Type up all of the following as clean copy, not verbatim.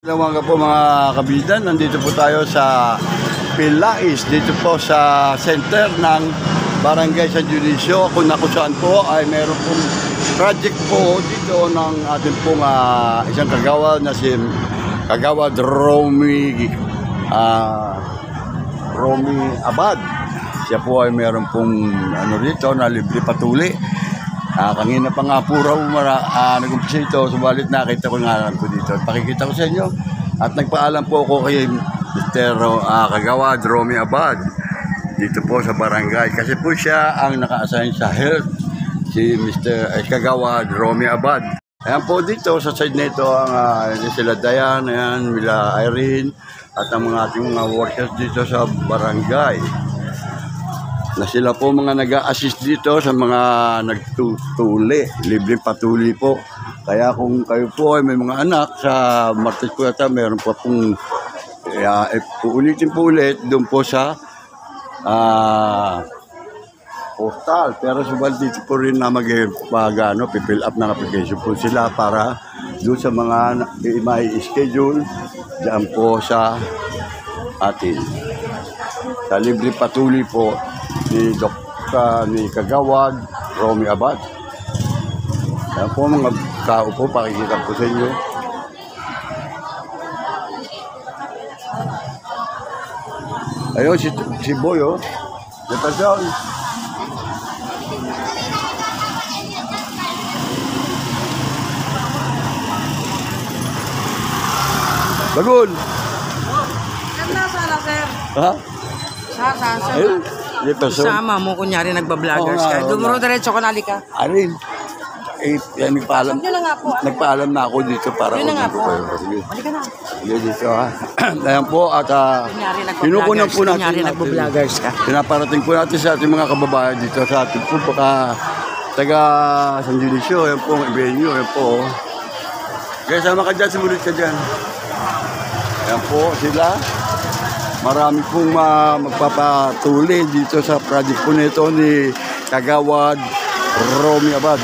Mga po mga kabidan, nandito po tayo sa Pilais, dito po sa center ng Barangay San Dionisio, kung saan po ay meron pong project po dito ng ating pong isang kagawad na si Kagawad Romy Abad. Siya po ay meron pong dito na libre patuli. Kanina pa nga po raw nag-umpisa ito, subalit nakita ko nga lang po dito. Pakikita ko sa inyo. At nagpaalam po ako kay Mr. Kagawad Romy Abad dito po sa barangay. Kasi po siya ang naka-assign sa health, si Mr. Kagawad Romy Abad. Ayan po dito sa side nito ang sila Dayan, ayan, Mila Irene, at ang mga ating mga workers dito sa barangay. Na sila po mga nag-a-assist dito sa mga nagtutuli, libreng patuli po. Kaya kung kayo po ay may mga anak sa Martes po yata, meron po pong uulitin po ulit doon po sa postal. Pero subalit dito po rin na pipill up ng application po sila para doon sa mga may schedule dyan po sa atin. Sa libreng patuli po ni Kagawad Romy Abad. Ayan po mga tao po, pakikita po sa inyo. Ayun, si Boy, oh. Natasyon. Bagul! Ganda sana, sir. Ha? Saan, sir? Ayun. Sama mo, kunyari nagba-vloggers ka. Dumuro diretso ka, nalika. Arin. Yan, nagpaalam. Yun na nga po. Nagpaalam na ako dito para Yun na nga po. Halika na. Dito ha. Ayan po at pinukunan po natin. Kunyari nagba-vloggers ka. Pinaparating po natin sa ating mga kababayan dito sa ating po taga San Dionisio. Ayan po ang venue. Ayan po. Kaya sama ka dyan, sumunod ka dyan. Ayan po sila. Marami pong magpapatuli dito sa project po nito ni Kagawad Romy Abad.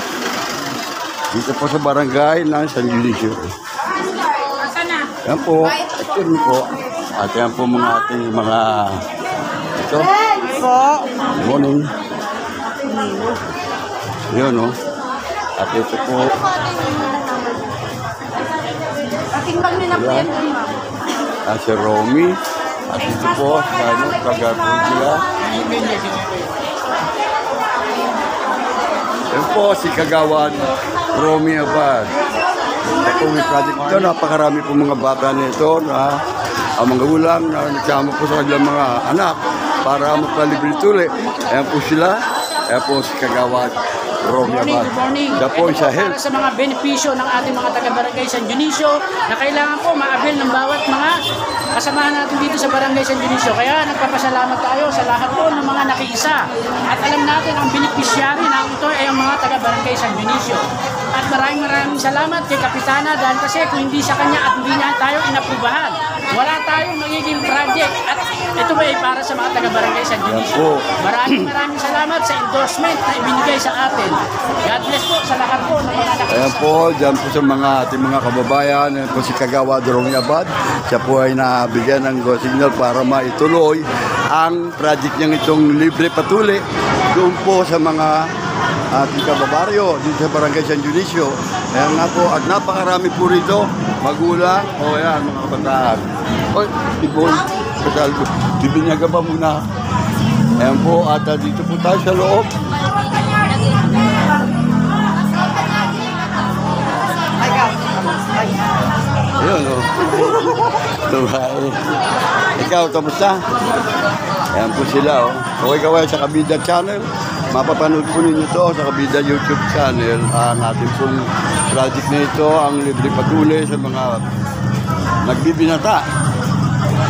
Dito po sa barangay ng San Dionisio. Yan po. Ito rin po. At yan po mga ating mga ito. Good morning. Yun, no? At ito po. Si Romy. At ito po, kagawad nila. Yan po, si Kagawad Romy Abad. Ito may project ito, napakarami po mga bata nito na ang mga ulang na nagsama po sa kanilang mga anak para magpalibre tuli. Ayan po sila, ayan po si Kagawad Romy Abad. Good morning. Para sa mga benepisyo ng ating mga taga-barangay San Dionisio na kailangan po ma-avail ng bawat mga kasamahan natin dito sa barangay San Dionisio. Kaya nagpapasalamat tayo sa lahat po ng mga nakiisa. At alam natin ang beneficiary na ito ay ang mga taga-barangay San Dionisio. At maraming salamat kay Kapitana dahil kasi kung hindi sa kanya at hindi niya tayo inaprubahan, wala tayong magiging project. At ito ba ay para sa mga taga-barangay San Dionisio. Maraming salamat sa endorsement na ibinigay sa atin. God bless po sa lahat po ng mga nakiisa. Ayan po, dyan po sa mga ating mga kababayan. Ayan po si Kagawad Romy Abad. Siya po ay nabigyan ng go signal para maituloy ang project niyang itong libre patuli doon po sa mga ating kababaryo dito sa barangay San Dionisio. Ayan nga po, at napakarami po rito, magulang, o ayan, mga kabataan. Oy, Ibon, kasaldo, bibinyaga pa muna. Ayan po, at dito po tayo sa loob. Ayun, o. Tumae. Ikaw, tapos na? Ayan po sila, o. Okay kaway sa Kabida Channel. Mapapanood po ninyo ito sa Kabida YouTube channel. Ang ating pong project na ito, ang libre patuli sa mga nagbibinata.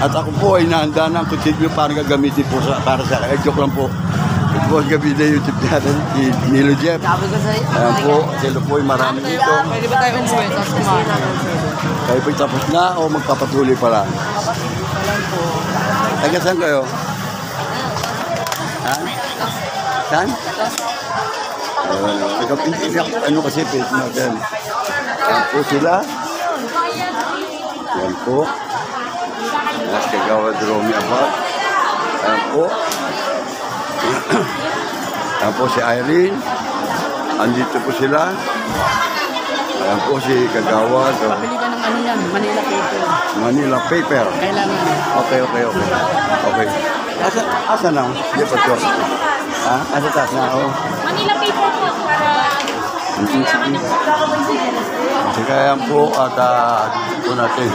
At ako po ay nahanda ng kutsilyo para gagamitin po para sa joke lang po. Ito po ang Kabida YouTube channel, si Nilo Jeff. Ayan po, sila po ay marami dito. Pwede ba tayo umuwi? Tapos kumain. Kayo po'y tapos na o magpapatuloy pa lang? Taga saan kayo? Ha? Saan? Ano kasi face natin? Yan po sila. Ayan po. Mas Kagawad Romy Abad. Ayan po. Ayan po si Irene. Andito po sila. Ayan po si Kagawad. Pabili ka ng ano yan, Manila paper. Manila paper. Kailangan. Okay. Asa na? Hindi pa ito. Ha? Asa taas na? Oh. Manila paper po para Sige, yan po at ito natin.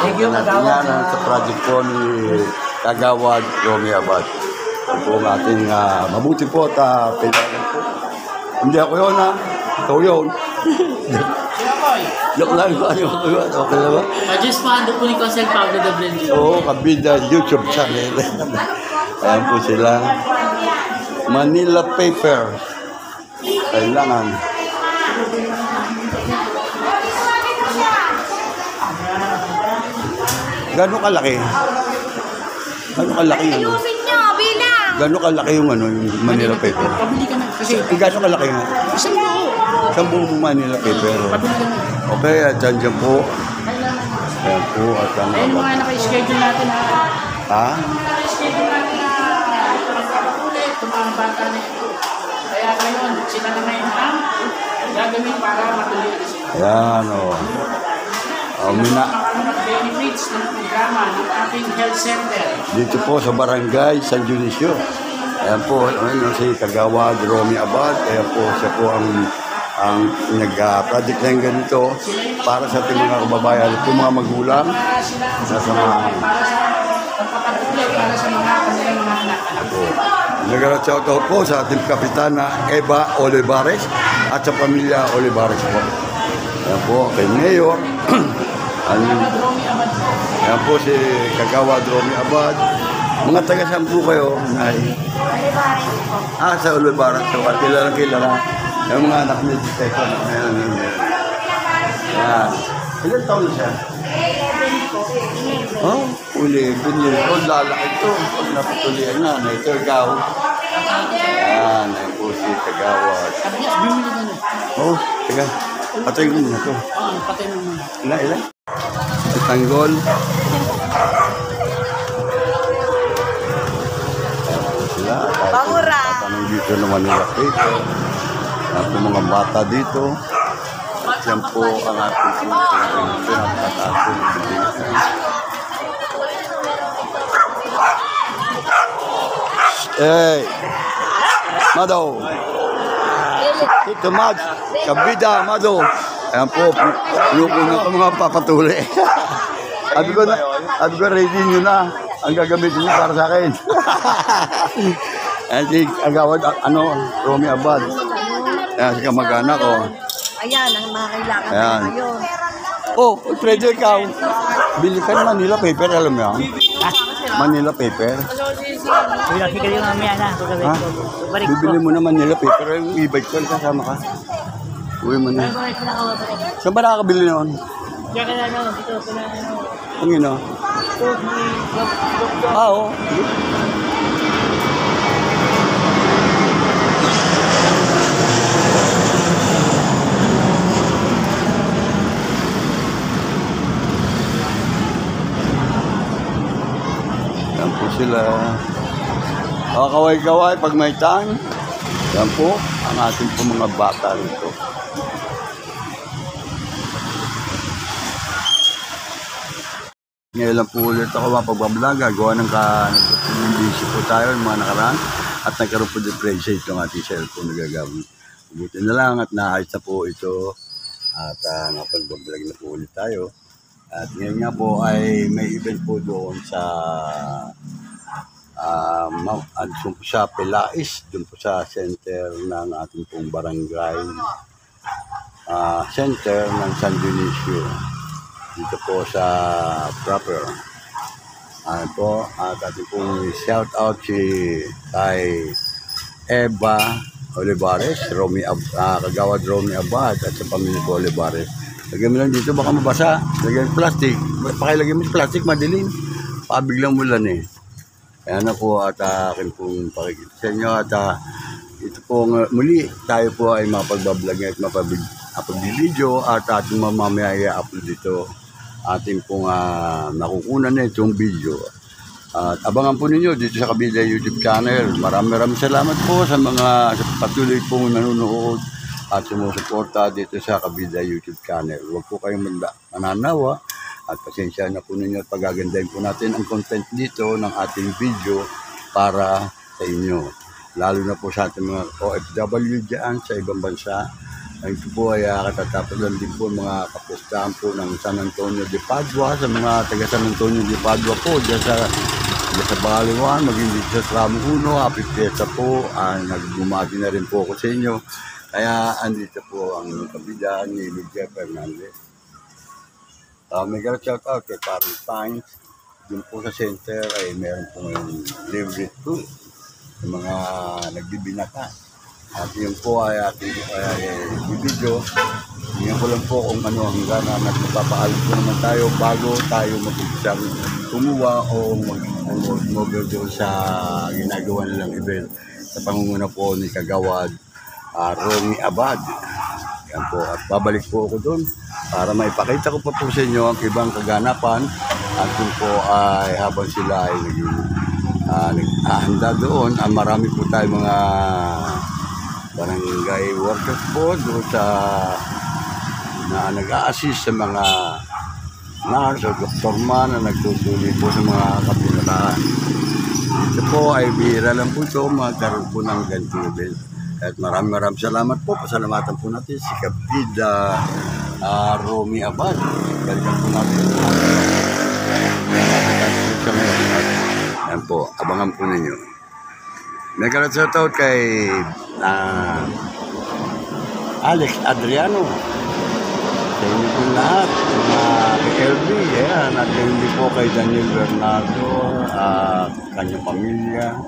Thank you, Kagawad. Yan sa project po ni Kagawad Romy Abad. Ito po natin mabuti po at kailangan po. Hindi ako yun ha. Ikaw yun. Joke lang ko. Ako yun. Okay na ba? Just paano po ni Consel Pablo Gabriel. Oo, kabida YouTube channel. Ayan po sila. Manila paper. Kailangan. Gano'ng kalaki? Gano'ng kalaki yun? ayusin nyo, bilang! Gano'ng kalaki yung yung Manila paper? Pabili ka na. Kasi Gano'ng kalaki nga? isang buo. Isang buong Manila paper. Pabili ka na. Okay, at dyan po. Ayan po. At ang Ayun mga naka-schedule natin ha. ha? Naka-schedule natin na magpapatuloy itong mga bata na ito. Kaya ngayon, sila na ngayon ang gagawin para matuloy na sila. Ayan o. Benefits ng programa ng ating health center. Dito po sa barangay San Dionisio. Ayan po, si Kagawad Romy Abad. Ayan po, siya po ang nag-project na yung ganito para sa ating mga kababayan at mga magulang Para sila ang sa samahan. para sa pagpapatuloy para sa mga kanilang mga anak. Nag-shoutout po sa ating kapitana Eva Olivares at sa pamilya Olivares po. Ayan po, kay Mayor. Romy Abad. Ayan po si Kagawad Romy Abad. Mga taga saan po kayo? Ay. Sa Olivares. So, kilala. Yung mga anak ni Tito. Ayan. Ilan taon na siya? 11 po. 11. Oh, uli. Lalaki ito. Pag napatuloy na. Ito, ikaw. Ayan. Ayan po si Kagawad. Sabi niya, bumili ka na. Oh, teka. Patay ko muna ito. Patay mo muna. Ilan? Tanggol. Sila. Bangura. Tanong dito naman nila paper. At yung mga bata dito. Yan po ang ating pinapataas po ng bibigyan. Hey! Mado! Tito Mad! Kabida, Mado! Ayan po, loko na ito mga papatuli. Sabi ko, ready nyo na. Ang gagamitin nyo para sa akin. Ayan si Kagawad, Romy Abad. Ayan si kamag-anak ko. Ayan, ang mga kailangan Ayan. ngayon. Oh, pwede ikaw. Bili ka ng Manila paper, alam mo yan? Manila paper. Wala ka kayo mamaya na. Ha? Bibili mo na Manila paper. Yung e-bike ko, kasama ka. Uwi mo na. Saan ba nakakabili noon? Kaya ka na dito ka na Ang ino? Oo. Yan po sila. Kaway-kaway pag may time. Yan po ang ating po mga bata rito. Ngayon lang po ulit ako mapagbablog. Gawa ng busy po tayo ng mga nakaraan. At nagkaroon po depression itong ating cellphone na gagawin. Buti na lang at naayos na po ito. At napagbablog na po ulit tayo. At ngayon nga po ay may event po doon sa sa Pelais, doon po sa center ng ating pong barangay center ng San Dionisio. Dito po sa proper. Po, at ating pong shout out si kay Eva Olivares, Kagawad Romy Abad at sa pamilya ko Olivares. Lagyan mo lang dito, baka mabasa. Lagyan plastic. Pakilagyan mo plastic, madilim. Pabiglang mulan eh. Kaya na po at akin pong pakikita sa inyo. At ito po muli, tayo po ay mapagbablog at mapag-video at ating mamamaya i-upload dito ating pong nakukunan na itong video. At abangan po ninyo dito sa Kabida YouTube channel. Maraming salamat po sa mga patuloy pong nanonood at sumusuporta dito sa Kabida YouTube channel. Huwag po kayong mananawa at pasensya na po ninyo at pagagandahin po natin ang content dito ng ating video para sa inyo. Lalo na po sa ating mga OFW dyan sa ibang bansa. Ito po ay katatapos lang din po mga kapustahan po ng San Antonio de Padua, sa mga taga San Antonio de Padua po, dyan sa Baliwan, maging dito sa Ramo 1, happy fiesta po, nagbumati na rin po ako sa inyo. Kaya andito po ang kabida ni Lydia Fernandez. May galat shout out kay Parang Pines, dun po sa center ay meron po yung libre tool sa mga nagbibinata. At yun po ay ating video. Tingnan ko lang po kung ano hanggang na nagpapaalam po naman tayo bago tayo mag-isang kumuha o mag-over doon sa ginagawa nilang event sa pangunguna po ni Kagawad Romy Abad. Yan po. At babalik po ako doon para maipakita ko pa po sa inyo ang ibang kaganapan. At yun po ay habang sila ay naghahanda doon, marami po tayo mga barangay workers po doon sa nag-a-assist sa mga nurse o doktor man na nagtutuli po sa mga kapinataan. Ito po ay bihira lang po ito, magkaroon po ng ganitong event. At maraming salamat po. Pasalamatan po natin si Kabida Romy Abad. Balikan po natin. Yan po, abangan po ninyo. Nagkaroon sa taon kay Alex Adriano. Sa inyo po lahat. Kay LB, ayan. At hindi po kay Daniel Bernardo, kanyang pamilya,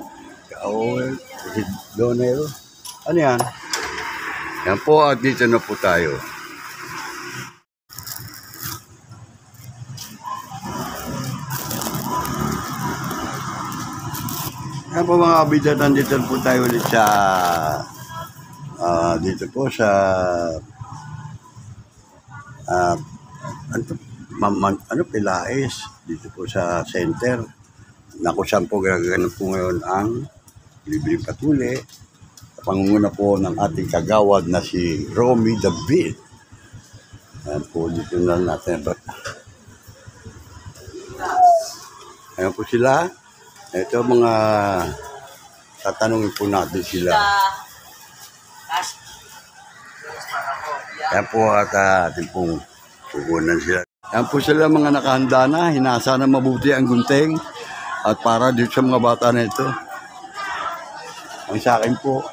kay Owen, si Donel. Ano yan? Yan po at dito na po tayo. Yan po mga kabida, nandito po tayo ulit sa dito po sa Pilais, dito po sa center na kung saan po gagawin po ngayon ang libreng patuli sa pangunguna po ng ating kagawad na si Romy David. Yan po, dito na natin. Ayan po sila. Ito mga tatanungin po natin sila. Yan po at ating pong pupunan sila. Yan po sila mga nakahanda na, hinasa na mabuti ang gunting at para dito sa mga bata na ito. Ang sa akin po,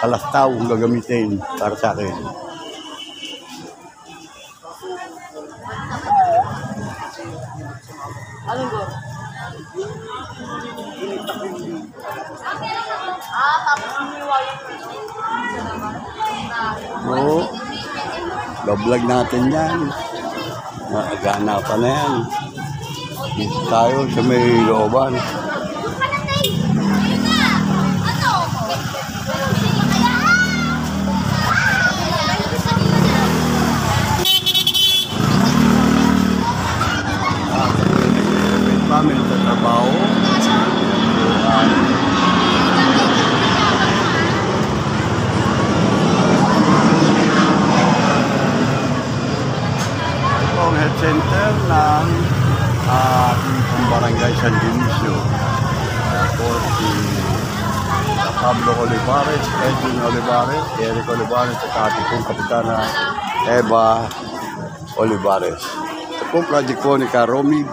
kalastaw ang gagamitin para sa akin. Oo. Bablog natin yan. Ganapan na yan. Dito tayo sa may looban. Kami sa trabaho. Health center ng ating barangay San Dionisio. Tapos si Pablo Olivares, Edwin Olivares, Eric Olivares, at ating pong kapitana Eva Olivares. Ito pong project po ni Romy,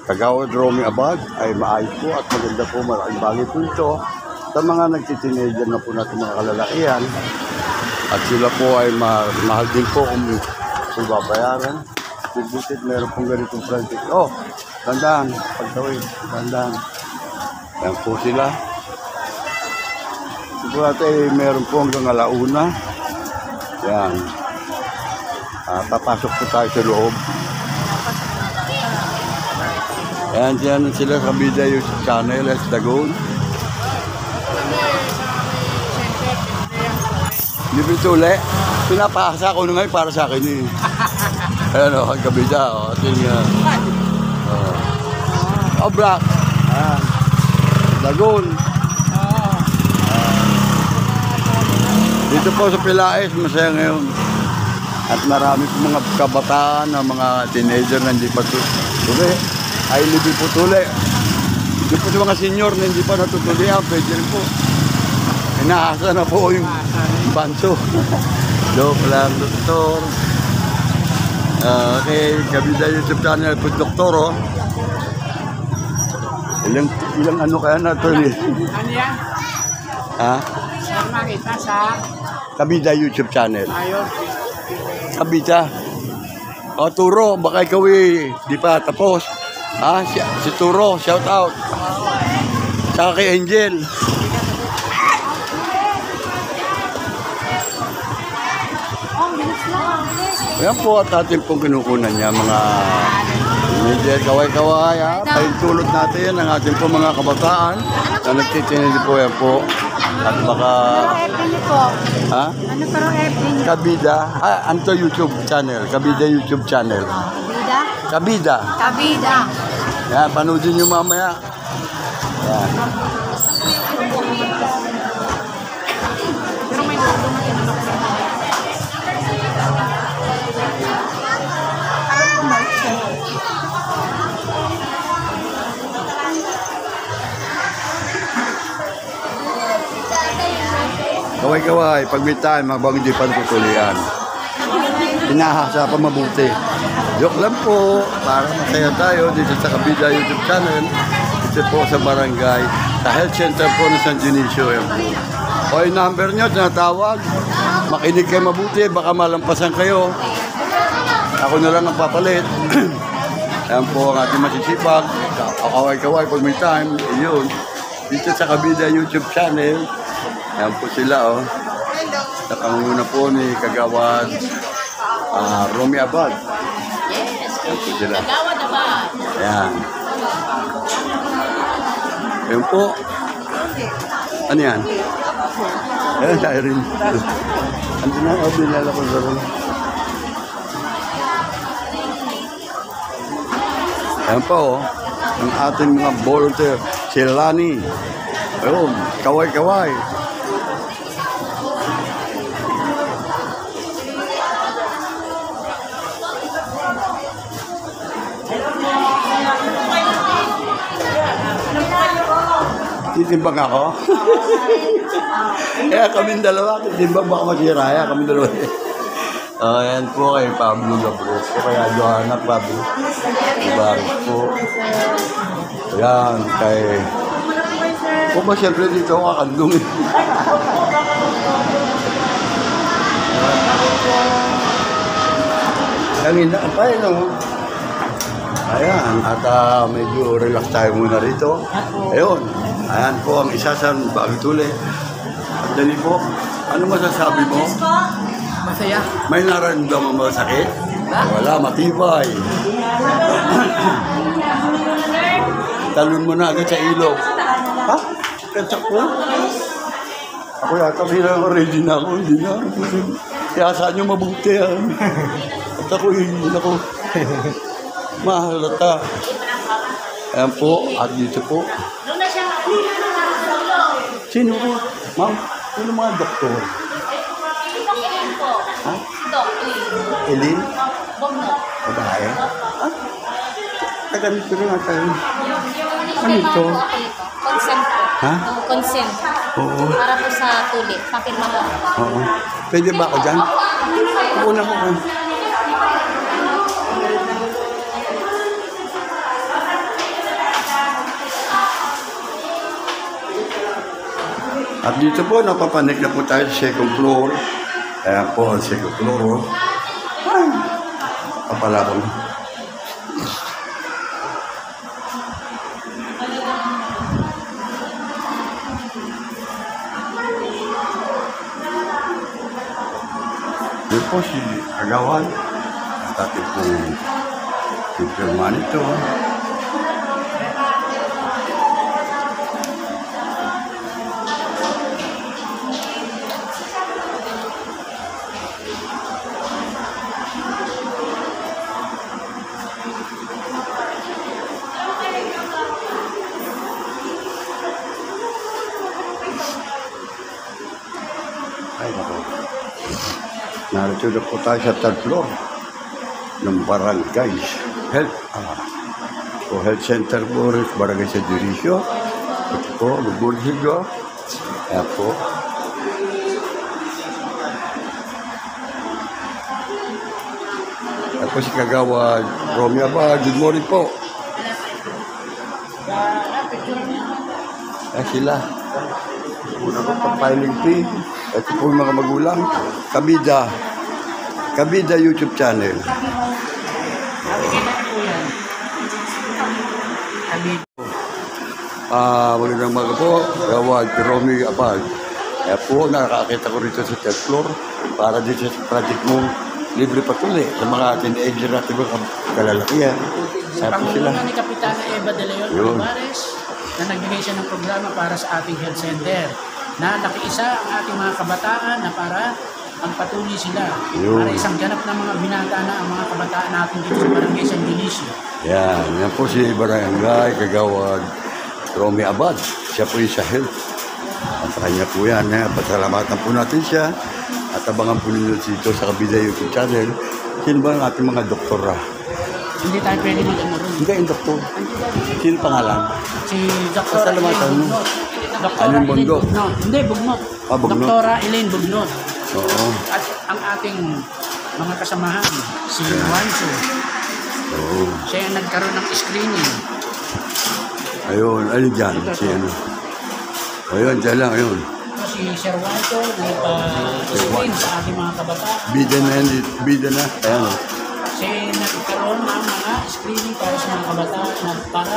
Kagawad Romy Abad ay maayos po at maganda po, maraming bagay po ito sa mga nagtiteenager na po natin mga kalalakihan. At sila po ay mahal din po kung babayaran. Butit, meron pong ganitong project. Oh, tandaan, pagtawid, tandaan. Yan po sila. Ito po natin, meron po hanggang alauna. Yan. Papasok po tayo sa loob. Yan, dyan sila sa Kabida YouTube channel, Let's Dagon. Libre tuli. Pinapakasa ko na ngayon para sa akin eh. Ayan o, ang kabida o. Ating, Black. Ayan. Lagoon. Dito po sa Pilaes, masaya ngayon. At marami po mga kabataan na mga teenager na hindi pa tuli. Ay, hindi po tuli. Dito po sa mga senior na hindi pa natutulian, pwede rin po. Inaasa na po yung banso. Joke lang, doktor. Okay, Kabida YouTube channel po, doktor, oh. Ilang ano kaya na ito ni? Ano yan? Ha? Saan makita sa... Kabida YouTube channel. Ayun. Kabida. O, Turo, baka ikaw di pa tapos. Ha? Si Turo, shout out. Saka kay Angel. Ayan po at atin pong kinukunan niya mga medyo kaway-kaway, ha? Pahintulot natin ang ating po mga kabataan na nagtitinili po yan po. At baka... Ha? Ano parang FB? Kabida. Ano to YouTube channel? Kabida YouTube channel. Kabida? Kabida. Kabida. Yan, panoodin nyo mamaya. Yan. Kaway-kaway, pag may time, habang hindi pa natutulian. Hinahasa pa mabuti. Joke lang po, para masaya tayo dito sa Kabida YouTube channel. Dito po sa barangay, sa health center po ng San Dionisio. O yung number nyo, tinatawag. Makinig kayo mabuti, baka malampasan kayo. Ako na lang ang papalit. Ayan po ang ating masisipag. Kaway-kaway, pag may time, yun. Dito sa Kabida YouTube channel. Ayan po sila, oh. Sa pangunguna po ni Kagawad Romy Abad. Ayan po sila. Ayan. Ayan po. Ano yan? Ayan, Irene. Ano na, oh, binala ko sa rin. Ayan po, oh. Ang ating mga volunteer. Si Lani. Ayun, kaway-kaway. Titimbang ako? Kaya kaming dalawa, titimbang baka masiraya, kaming dalawa. Ayan po kay Pablo Labros. Kaya Johanna Pablo. Ibaris po. Ayan, kay... O ba siyempre dito ako kakandung. Kanina pa eh, no? Ayan, at medyo relax tayo muna rito. Ayun, ayan po ang isa sa bagituli. At dali po, ano masasabi mo? Masaya. May nararamdaman mo sakit? Wala, matibay. Talon mo na agad sa ilog. Ha? Katsak po? Ako yata bilang ready na ako, hindi na. Kaya saan nyo mabuti yan? At ako hindi ako mahalata. Ayan po, at dito po. Sino po? Ma'am, sino mga doktor? Ha? Elin? Babae? Ha? Taganito rin nga tayo. Ano ito? Consent po. Ha? Consent. Oo. Para po sa tuli. Pakirma po. Oo. Pwede ba ako dyan? Una ko ko. At dito po, napapanik na po tayo sa second floor. Ayan po ang second floor. Ay! Kapala ko. Dito po si Agawan. At ating po si Pirman ito. Narito na po tayo sa third floor ng Barangay Health Center po rin, Barangay San Dionisio. Ito po, Lugursigo. Ayan po. Ayan po si Kagawad Romy Abad. Good morning po. Ayan sila. Una ko pa-filing fee. Ito po yung mga magulang. Kabida YouTube channel. Magandang mga po. Gawad Romy Abad. Kaya po, nakakakita ko rito sa third floor para dito sa project mong libre patuloy sa mga teenager natin mga kalalakihan. Sa Kaya po sila. pangunguna ni Kapitana Eva De Leon Yun. Olivares na nagbigay siya ng programa para sa ating health center na nakiisa ang ating mga kabataan na para magpatuloy sila. Yun. Para isang ganap na mga binata na ang mga kabataan natin dito sa Barangay San Dionisio. Yan po si Barangay Kagawad Romy Abad. Siya po yung sa health. At sa kanya po yan. Pasalamatan po natin siya. At abangan po ninyo dito sa Kabida YouTube channel. Sino ba ang ating mga doktora? Hindi tayo pwede mag-ano ron. Hindi yung doktor. Sino pangalan? Si Dr. Pasalamatan mo. Doktora Alin Elaine Bugnot? Bugnot. Hindi, Bugnot. Ah, Bugnot. Doktora Elaine Bugnot. Oo. At ang ating mga kasamahan, si Juancho. Oo. Siya yung nagkaroon ng screening. Ayun. Ayun dyan. Si ano. Ayun. Dyan lang. Ayun. Ito si Sir Juancho na nagpa-screen sa ating mga kabataan. Bida na yan. Bida na. Ayan. Siya yung nagkaroon ng mga screening para sa mga kabataan na para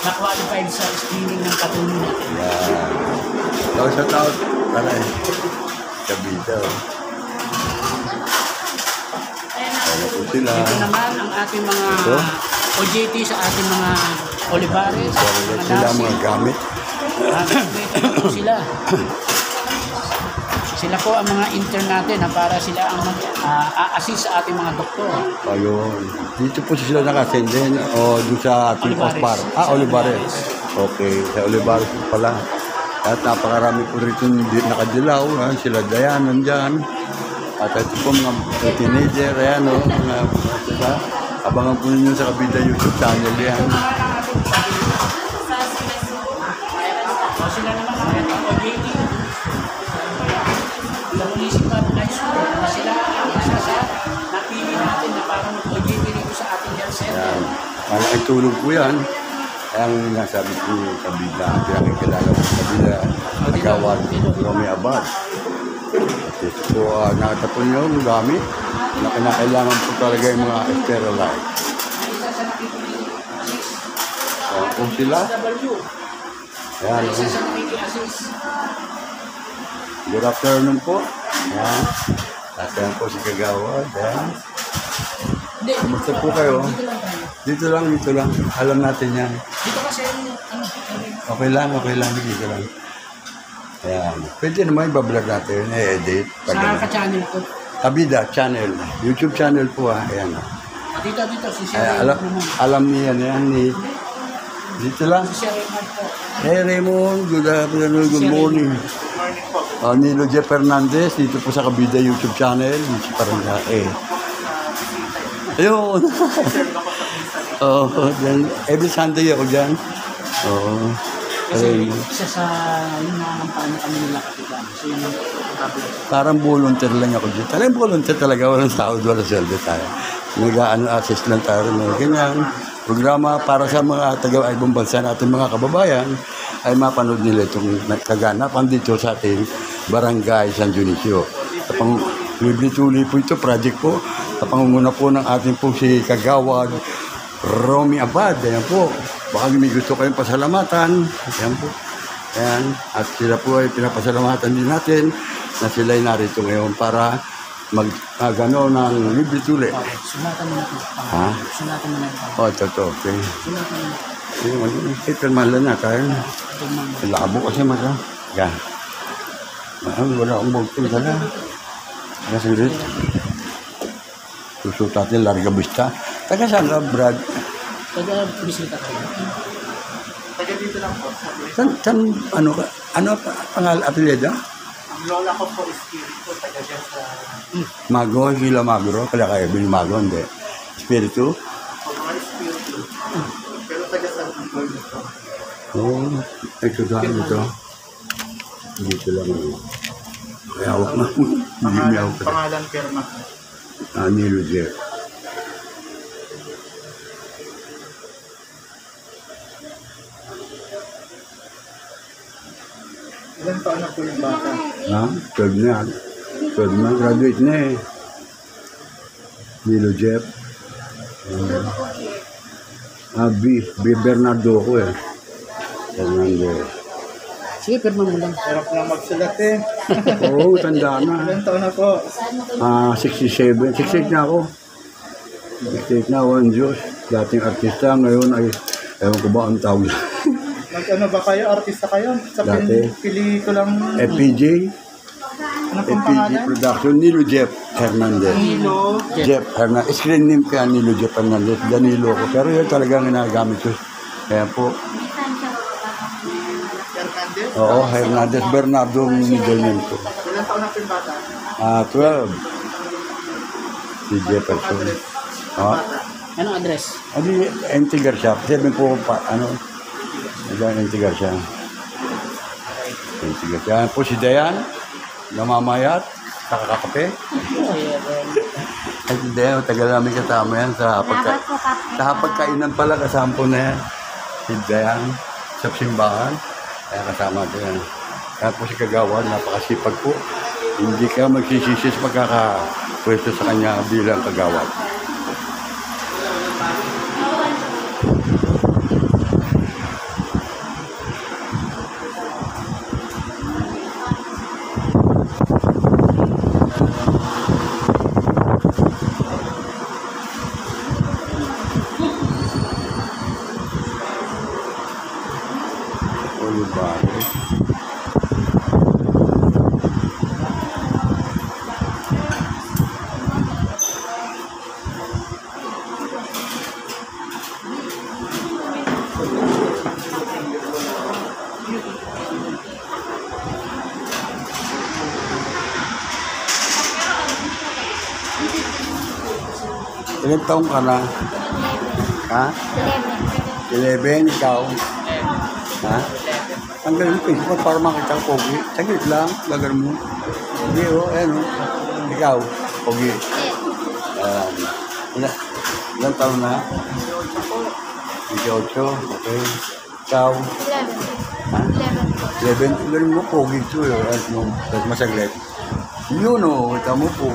na-qualified sa screening ng patuloy natin. Yan. Tao sa tao. Tara eh. Kabida. Ayan po sila. Ito naman ang ating mga Ito? OJT sa ating mga Olivares, mga Sila mga nursing. gamit. Ito po sila. Sila po ang mga intern natin na para sila ang a-assist sa ating mga doktor. Ayun. Dito po sila nakasenden o doon sa ating Olivares. Ospar. Sa Olivares. Okay. Sa Olivares po pala. At napakarami po rito nakadilaw. Sila Dayan nandyan. At ito po mga teenager. Ayan o. Abangan po ninyo sa Kabida YouTube channel yan. O sila naman ang ating OJT. Sa municipal high school na sila ang isa sa napili natin na parang OJT rito sa ating health center. Yan. Malaking tulong po yan. Ang nasabi ko yung Kabida. Pinakikilala ko sa Kabida. Kagawad Romy Abad. At ito po nakatapon nyo yung gamit na kinakailangan po talaga yung mga sterilite. Ayan po sila. W. Ayan. Isa sa nakiki-assist. Good afternoon po. Ayan. At ayan po si Kagawad. Ayan. Hindi, Kumusta po kayo? dito lang tayo. Dito lang. Alam natin yan. Dito kasi ano, Okay lang. Dito lang. Ayan. Pwede naman ibablog natin. I-edit. sa ka-channel ko. Kabida channel. YouTube channel po Ayan. Dito, si Sir Ay, Raymond. alam niya na yan. Dito lang. Si Sir Raymond po. Hey Raymond, good afternoon, good morning. Nilo J. Fernandez, dito po sa Kabida YouTube channel. Dito si Parangay. Ayun. Oo, dyan. Every Sunday ako dyan. Oo. Kasi isa sa yung nangangampanya kami nila kapitan. So yung kapitan. Parang volunteer lang ako dyan. Talagang volunteer talaga. Walang sahod, walang sweldo tayo. Nag-assist lang tayo. Ganyan. Programa para sa mga taga-ibang bansa natin mga kababayan ay mapanood nila itong kaganapan dito sa ating Barangay San Dionisio. Tapang libre-tuloy po ito, project po. Tapangunguna po ng ating po si Kagawad Romy Abad. Ayan po. Baka may gusto kayong pasalamatan. Ayan po. Ayan. At sila po ay pinapasalamatan din natin na sila ay narito ngayon para mag-ano ng libre-tuloy. Okay, sulatan mo na ito. Ha? Sulatan mo na ito. Oh, ito. Okay. Sulatan mo na ito. Ito mahal na tayo. Ito mga Labo kasi mata. Yan. Wala akong bugtong dala. Kasi rin. Susot natin, Larga Vista. Taga saan ka, Brad? taga-bisita kayo. Taga dito lang po. San, ano ka? Ano pangal apelyido? Ang lola ko po is Kiri po. Taga taga sa Mago, Gila Magro, kaya kaya Mago, hindi. Espiritu? mga espiritu. Pero taga sa people nito. Oo, ito daan dito. Dito lang yun. Kaya hawak na. Hindi niya hawak. Pangalan Perma. Nilo Jeff. Ilan taon na po yung bata? Ha? 12 na. 12 na. Graduate na eh. Nilo Jeff. B. Bernardo ko eh. Fernando. Sige, pirma mo lang. Hirap na magsulat eh. Oo, tanda na. Ilan taon na po? 67. 68 na ako. 68 na, one Diyos. Dating artista, ngayon ay, ewan ko ba ang tawag. Nag-ano ba kayo? Artista kayo? Sa Dati. pelikulang... FPJ, Ano pong FPJ pangalan? Production, Nilo Jeff Hernandez. Nilo. Jeff Hernandez. Screen name kaya Nilo Jeff Hernandez. Danilo ko. Pero yun talagang ginagamit ko. Kaya po, Hernandez. oo, Hernandez Bernardo ang middle name ko. Ilan taon na po yung bata? 12. Si Jefferson. Anong address? Ano yung Entigar siya? 7 po pa, ano? Entigar siya. Entigar siya. Po si Dayan, namamayat, nakakape. Ay, si Dayan, tagal namin kasama yan sa pagkainan pala, kasampo na yan. Si Dayan, sa simbahan, kaya kasama ko yan. Kaya po si Kagawa, napakasipag po. Hindi ka magsisisi sa pagkakapwesto sa kanya bilang Kagawa. Ilang taong ka na? Ha? 11, ikaw? Ha? Ang galing mo, Facebook para makita ang pogi. Saglit lang, lagar mo. Hindi, ayan Ikaw, pogi. Ilang taon na? 18, okay. Ikaw? 11. Ha? 11. Ang galing mo, pogi ito. Tapos masaglit. Yun kita mo po.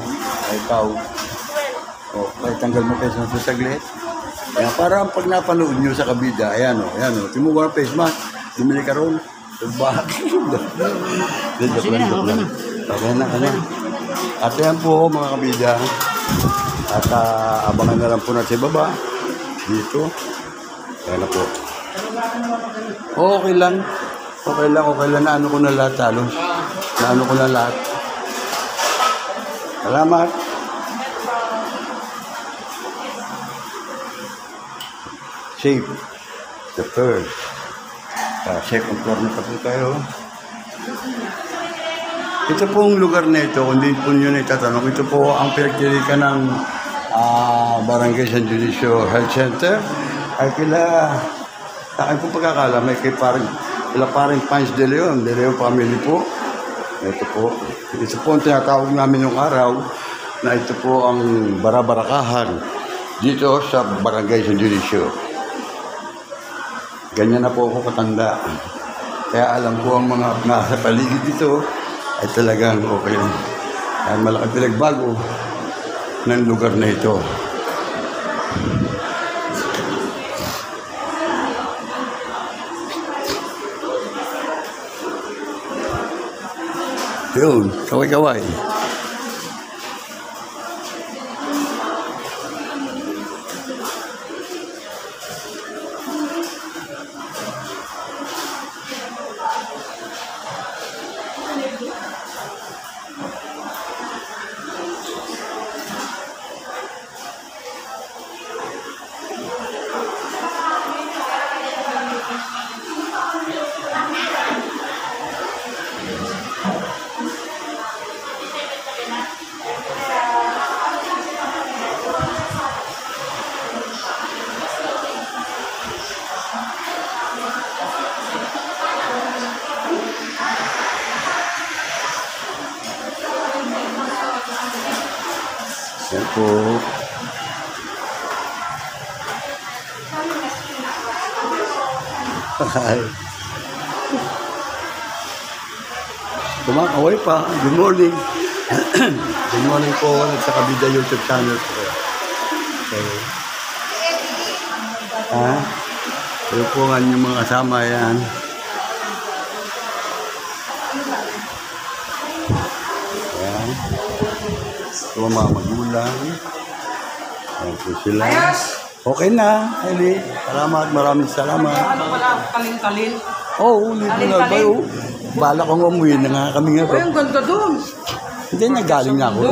Ikaw. Kahit tanggal mo face mask sa saglit. Kaya parang pag napanood nyo sa kabida, ayan timuwa ang face mask, bumili ka ron. Bakit? Sige na, okay na. Okay na. At yan po mga kabida. At abangan na lang po natin sa baba. Dito. Ayan na po. Okay lang. Naano ko na lahat halos. Naano ko na lahat. Salamat. Safe. The first. Second floor na pa po tayo. Ito pong lugar na ito, kung di po nyo na itatanong, ito po ang pinagtirikan ng Barangay San Dionisio Health Center. Ay sa akin po pagkakala, may kay parang Pines de Leon family po. Ito po ang tinatawag namin yung araw na ito po ang barabarakahan dito sa Barangay San Dionisio. Ganyan na po ako katanda. Kaya alam ko ang mga nasa paligid dito ay talagang okay. Kaya malaking pinagbago ng lugar na ito. Yun, kaway-kaway. Yan po. Ay. Kumakaway pa. Good morning. Good morning po. Sa Kabida YouTube channel po. Okay. Ha? Ito po nga yung mga kasama yan. Ayan. Ito ang mga magulang. Ayan po sila. Okay na, Eli. Salamat, maraming salamat. Ano pala, talin-talin? Oo, ulit na ba yun? Bala kong umuwi na nga kami nga. Ay, ang ganda doon. Hindi, nagaling na ako.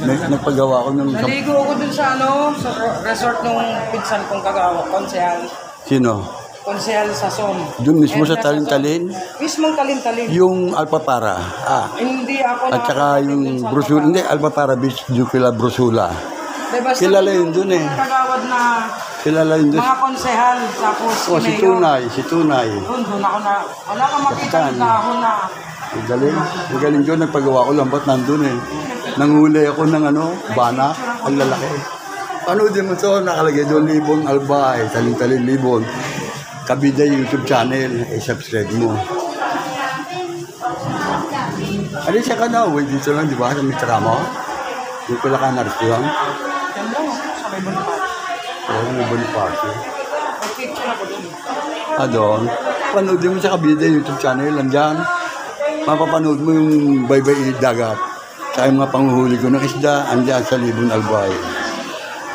Nagpagawa ko ng... Naligo ako dun sa sa resort nung pinsan kong kagawa, konsehal. Sino? Konsehal sa SOM. Doon mismo And sa Talin-Talin? Mismong talin-talin. Yung Alpapara. Hindi ako At saka yung Brusula. Hindi, Alpapara Beach, Jupila Brusula. Diba, Kilala yun dun eh. Kagawad na Kilala yun dun. mga konsehal. Tapos Oh, si Tunay, si Tunay. Doon ako na, wala kang makita Kapitan. ng dahon na. Ang galing doon, nagpagawa ko lang, ba't nandun eh. Nanguli ako ng bana, ang lalaki. Ano din mo ito, nakalagay doon, Libon Albay, Talin-Talin Libon. Kabida YouTube channel, subscribe mo. Ano siya ka na, dito lang, di ba, sa Mitramo? Yung pala ka narituhan. Yan lang, sa may Bonifacio. Oo, may Bonifacio. May picture ako doon. Doon. Panoodin mo sa Kabida YouTube channel, andyan. Mapapanood mo yung baybay dagat. Sa mga panguhuli ko ng isda, andyan sa Libon Albay.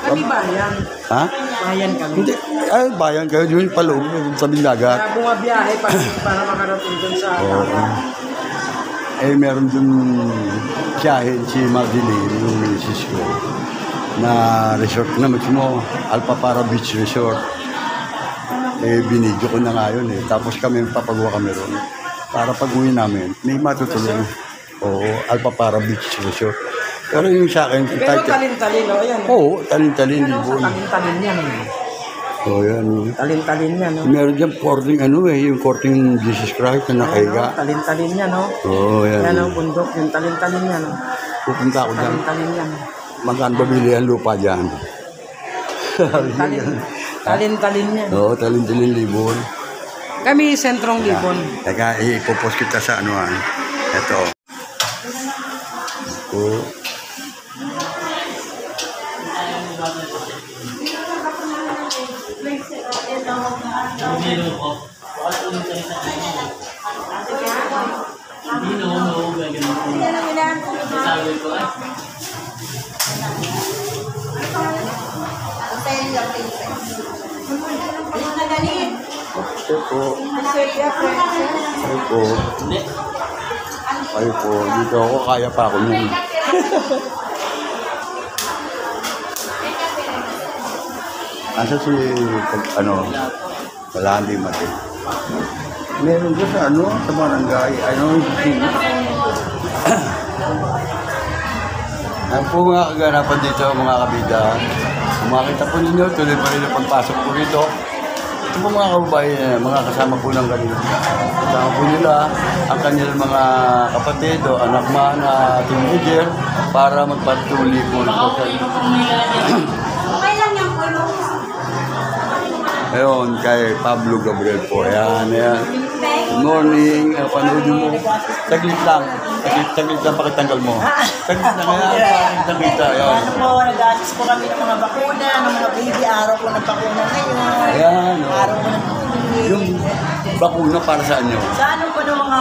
Kami bayan. Ha? Bayan kami. Hindi. Ay, bayan kayo. Yung paloob sa dagat. Kaya bumabiyahe para makarating dun sa... Oo. Eh, meron dun siyahin si Madeline, yung misis ko, na resort na mismo, Alpapara Beach Resort. Eh, binidyo ko na nga yun eh. Tapos kami, papagawa kami ron. Para pag-uwi namin, may matutulong. Oo, Alpapara Beach Resort. Pero yung sa akin, Pero talin-talin, o yan. oo, Talin-Talin, Libon. Talin-talin yan. Oo, yan. Talin-talin yan, no? Meron dyan korting yung korting Jesus Christ na nakaiga. Talin-talin yan, no? Oo, yan. Yan ang bundok, yung talin-talin yan, no? Pupunta ako dyan. Talin-talin yan. Magkano babili ang lupa dyan? Talin-talin yan. Oo, Talin-Talin Libon. Kami, sentrong Libon. Teka, ipopost kita sa anuhan. Ito. Oo. Ito po. Ito po. Ay po, dito ako, kaya pa ako nun. Asa si, wala hindi mati. Meron ko sa sa barangay, Ang po mga kaganapan dito, mga kabida. Kung makita po ninyo, tuloy pa rin ang pagpasok po rito. Ito po mga kababayan, mga kasama po ng ganito. Kasama po nila ang kanilang mga kapatid o anak man na teenager para magpatuloy po ito sa Ayun, kay Pablo Gabriel po. Ayan, ayan. Good morning. Panoodin mo. Saglit lang. Saglit lang pakitanggal mo. Saglit lang. Ayan, pakitangkita. Ayan. Ano po, nag-assist po kami ng mga bakuna, ng mga baby. Araw po ng bakuna ngayon. Ayan. Araw po ng Yung bakuna para sa inyo. Sa ano po ng mga,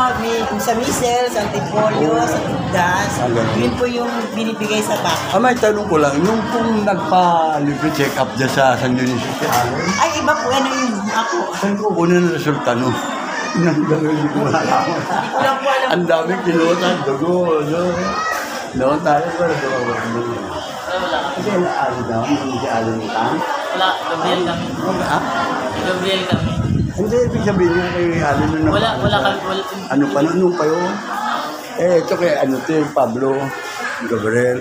sa measles, sa antipolio, sa tigdas, yun po yung binibigay sa baka. May tanong ko lang, yung kung nagpa-libre check-up dyan sa San Dionisio si Aaron, Ay, iba po, ano yun, ako. saan ko kunin ang resulta no? Hindi ko nalaman. Wala po alam. Ang daming kinutan, dugo, Noon tayo para dugo. Kasi Aaron daw, hindi si Aaron Tang. Wala, Gabriel kami. Gabriel kami. Hindi, ibig sabihin niya kay Alin na Wala kami. Ano pa, nung pa yun? Ito kay Pablo Gabriel.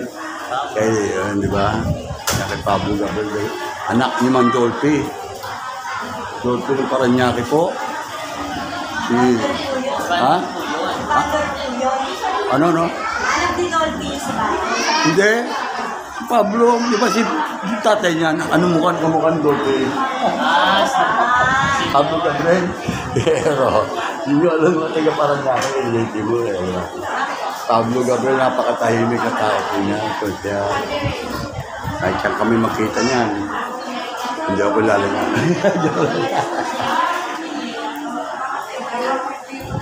Kay, di ba? Kay Pablo Gabriel. Anak ni Mang Dolphy. Dolphy ng Paranaque po. Ha? Ano, no? Anak ni Dolphy sa bahay. Hindi. Pablo, di ba si tatay niya, ano mukhang Dolphin? Pablo Gabriel. Pero, hindi ko alam mo, taga parang nga ako, relative mo eh. Pablo Gabriel, napakatahimik na tao po niya. So siya, kahit saan kami makita niyan, hindi ako lalangan.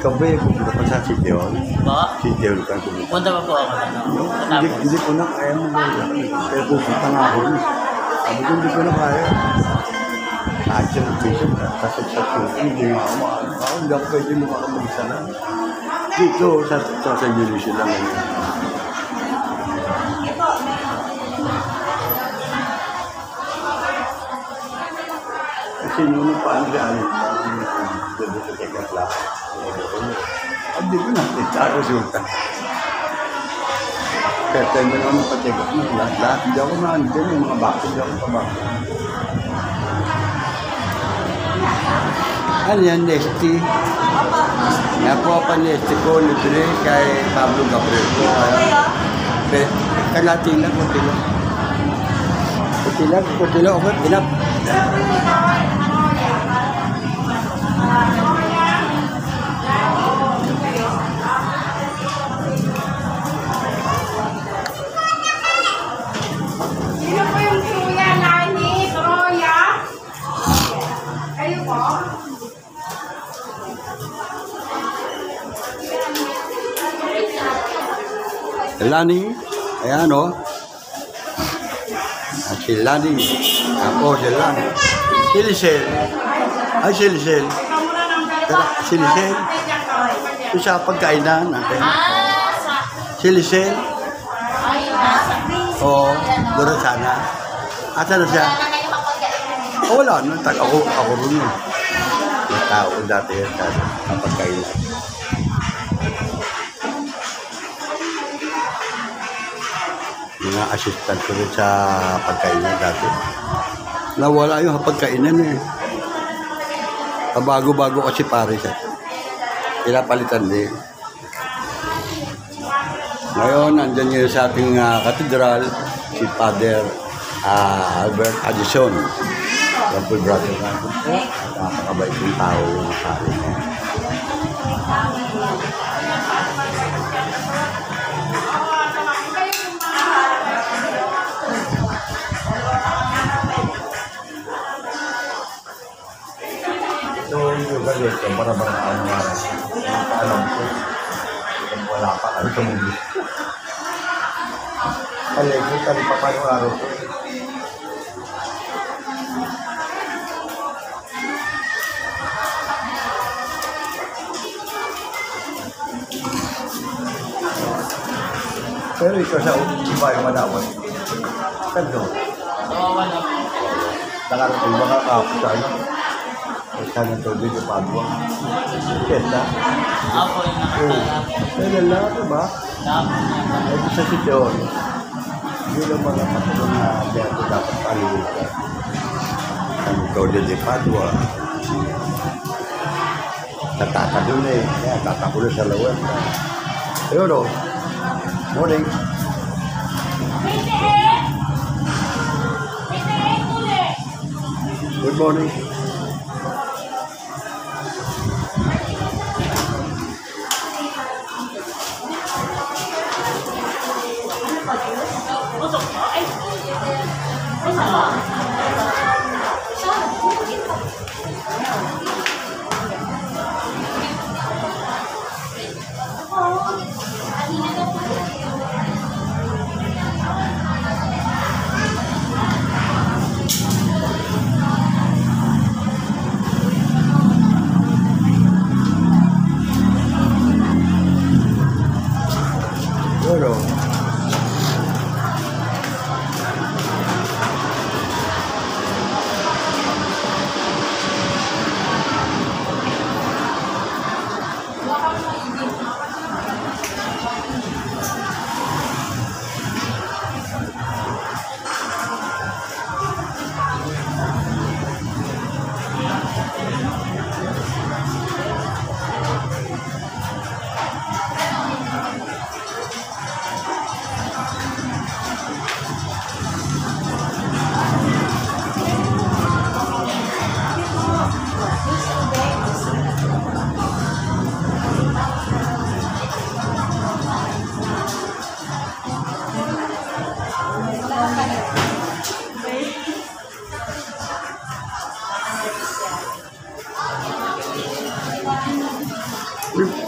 Ikaw ba yung pupunta pa sa City Hall? Ba? City Hall ka pupunta. Punta pa po ako. Hindi ko na kaya mo ba? Pero pupunta nga ako. Sabi ko, hindi ko na kaya. Action ng patient, sasagsasun, hindi nga ako maano. Hindi ako pwede lumakamagsa lang. Dito, sa Indonesia lang. Kasi nung paano gano'n, dito sa Tekatla. Hindi ko na, ito resulta. Kaya tayo mo naman pacheck-up mo, lahat. Hindi ako naandyan, yung mga bakit, hindi ako pabakit. Ano yan, Nesty? Yan po pa Nesty ko, libre kay Pablo Gabriel ko. Kalati lang, kunti lang. Kunti lang, okay, enough. Sino po yung kuya, Lani, Troya? Kayo po? Lani, ayan o. Si Lani. Ako, si Lani. Si Lisel. Ay, si Lisel. Si Lisel. Ito sa pagkainan natin. Si Lisel. Oo, doon sana. Asa na siya? Oh, wala. Ako rin yun. May tao dati yan sa pagkainan. Mga assistant ko rin sa pagkainan dati. Nawala yung pagkainan eh. Bago-bago kasi pare siya. Pinapalitan din. Ngayon, nandyan ngayon sa ating katedral, si Father Albert Addison. Yan po yung brother natin. Nakakabait yung tao yung pare niya. So, yung galit, yung para-paraan nga, alam ko, wala pa kami sa mundo. Alego, kami pa paano araw ko. Pero ito sa iba yung manawal. Sando. Nakarating mga kapos sa ano. Sana ito dito Padua. Kesa. Ako yung nakasarap. Pero lang, diba? Ito sa sityon. Yun ang mga patulong na dito dapat paliwita. Ano ito dito Padua. Tataka doon eh. Kaya tatako na sa lawat. Ayun o. Morning. Good morning.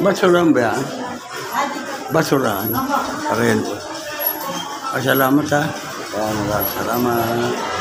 Basurahan ba yan? Basurahan. Parehin po. Salamat ha. Salamat.